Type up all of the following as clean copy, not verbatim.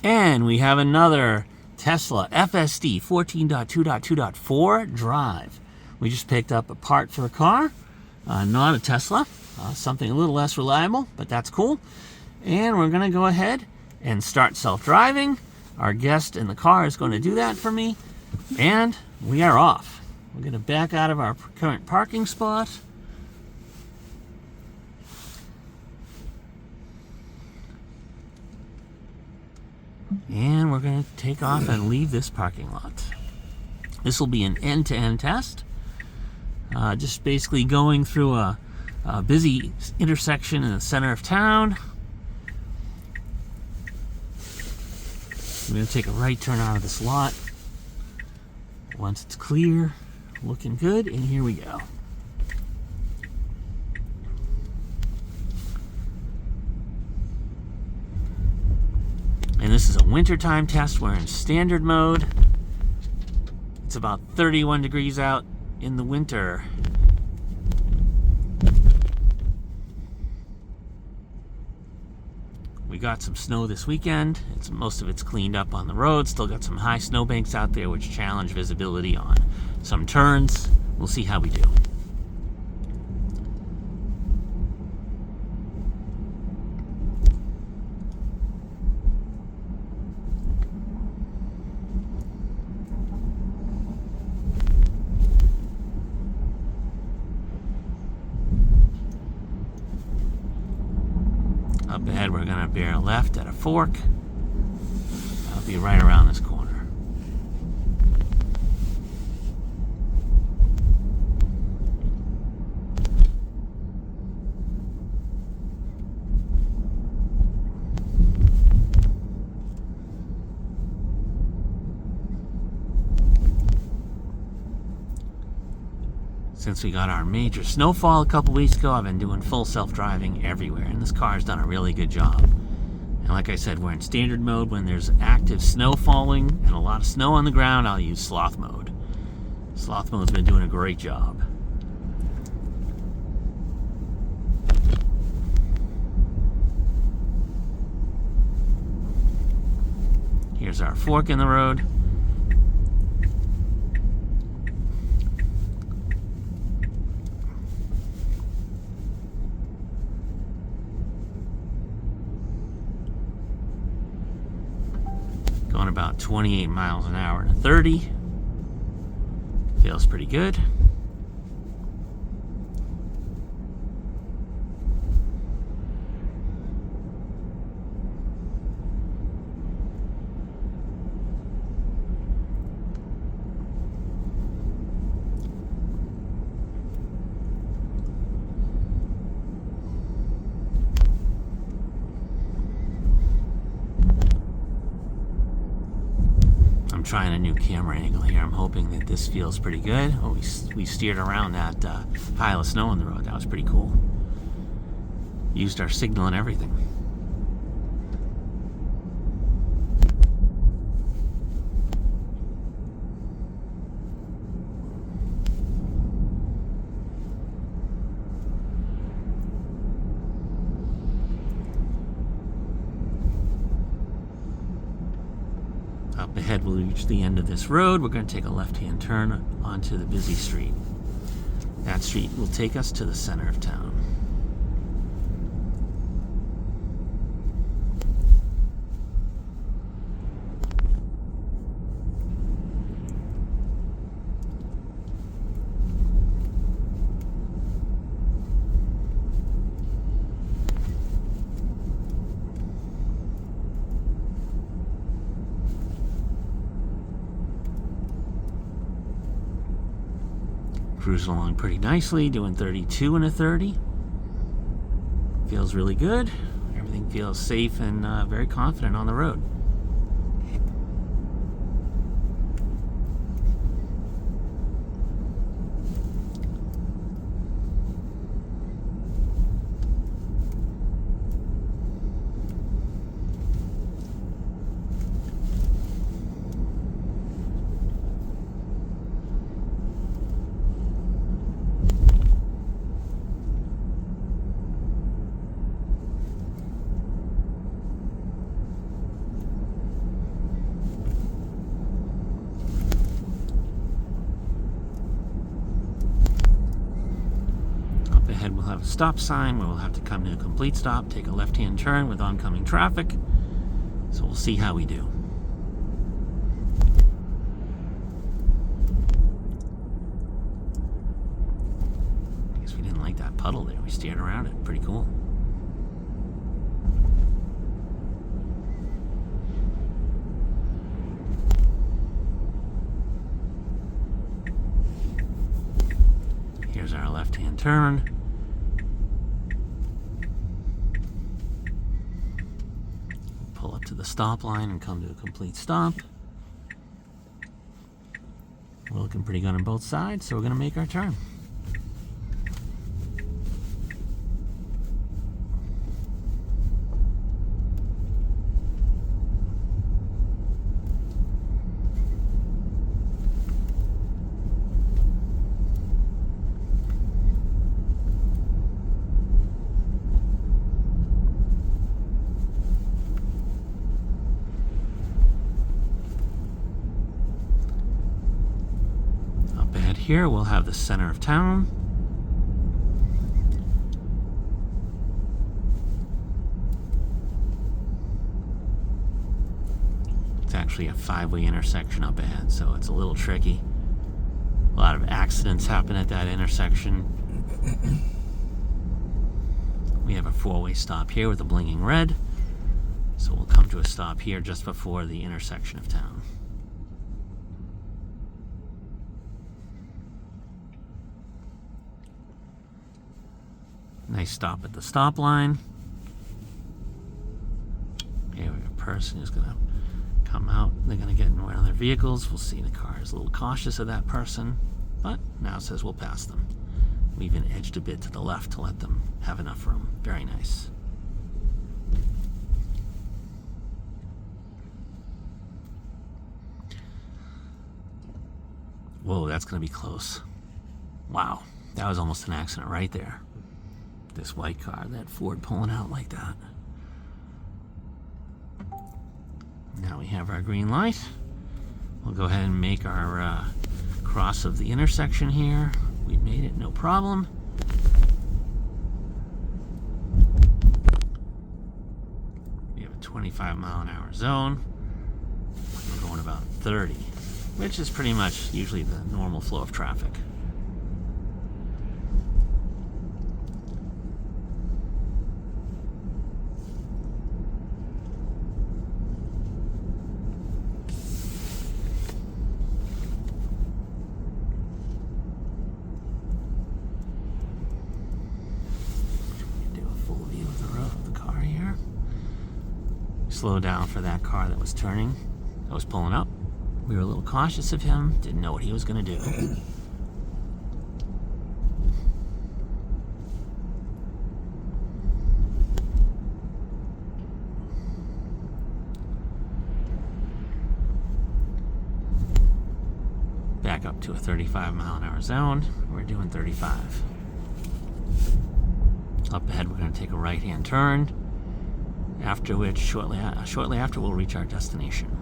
And we have another Tesla FSD 14.2.2.4 drive. We just picked up a part for a car, not a Tesla, something a little less reliable, but that's cool. And we're going to go ahead and start self-driving. Our guest in the car is going to do that for me, and we are off. We're going to back out of our current parking spot. And we're going to take off and leave this parking lot. This will be an end-to-end test. Just basically going through a busy intersection in the center of town. I'm going to take a right turn out of this lot. Once it's clear, looking good, and here we go. And this is a wintertime test. We're in standard mode. It's about 31 degrees out in the winter. We got some snow this weekend. Most of it's cleaned up on the road. Still got some high snowbanks out there which challenge visibility on some turns. We'll see how we do. Up ahead, we're going to bear left at a fork. I'll be right around this corner. Since we got our major snowfall a couple weeks ago, I've been doing full self-driving everywhere, and this car's done a really good job. And like I said, we're in standard mode. When there's active snow falling and a lot of snow on the ground, I'll use sloth mode. Sloth mode's been doing a great job. Here's our fork in the road. Going about 28 miles an hour to 30. Feels pretty good. I'm trying a new camera angle here. I'm hoping that this feels pretty good. Oh, we steered around that pile of snow on the road. That was pretty cool. Used our signal and everything. Up ahead, we'll reach the end of this road. We're going to take a left-hand turn onto the busy street. That street will take us to the center of town. Cruising along pretty nicely, doing 32 and a 30. Feels really good. Everything feels safe and very confident on the road. stop sign where we'll have to come to a complete stop, take a left-hand turn with oncoming traffic. So we'll see how we do. I guess we didn't like that puddle there. We steered around it. Pretty cool. Here's our left-hand turn. Pull up to the stop line and come to a complete stop. We're looking pretty good on both sides, so we're going to make our turn. Here we'll have the center of town. It's actually a 5-way intersection up ahead, so it's a little tricky. A lot of accidents happen at that intersection. We have a 4-way stop here with a blinking red, so we'll come to a stop here just before the intersection of town. Nice stop at the stop line. Here we have a person who's going to come out. They're going to get in one of their vehicles. We'll see the car is a little cautious of that person, but now it says we'll pass them. We even edged a bit to the left to let them have enough room. Very nice. Whoa, that's going to be close. Wow, that was almost an accident right there. This white car, that Ford pulling out like that. Now we have our green light. We'll go ahead and make our cross of the intersection here. We made it, no problem. We have a 25-mile-an-hour zone. We're going about 30, which is pretty much usually the normal flow of traffic. Slow down for that car that was turning, that was pulling up. We were a little cautious of him, didn't know what he was going to do. Back up to a 35-mile-an-hour zone. We're doing 35. Up ahead, we're going to take a right-hand turn. After which, shortly after, we'll reach our destination.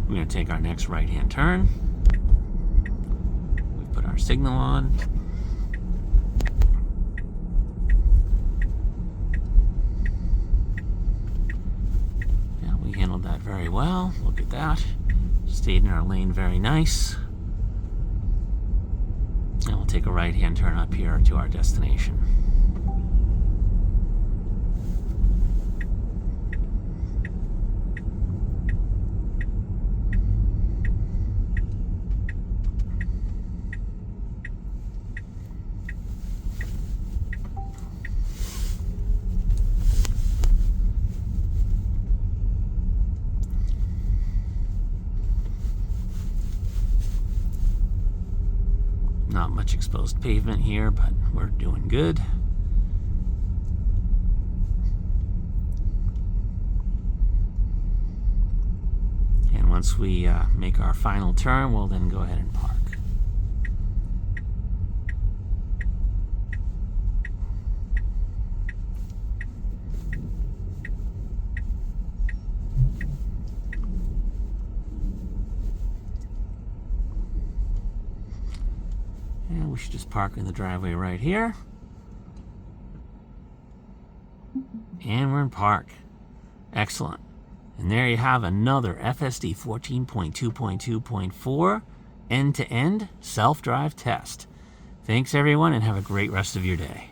We're going to take our next right-hand turn. We put our signal on. Yeah, we handled that very well. Look at that. Stayed in our lane very nice. And we'll take a right-hand turn up here to our destination. much exposed pavement here, but we're doing good. And once we make our final turn, we'll then go ahead and park. And we should just park in the driveway right here. And we're in park. Excellent. And there you have another FSD 14.2.2.4 end-to-end self-drive test. Thanks everyone, and have a great rest of your day.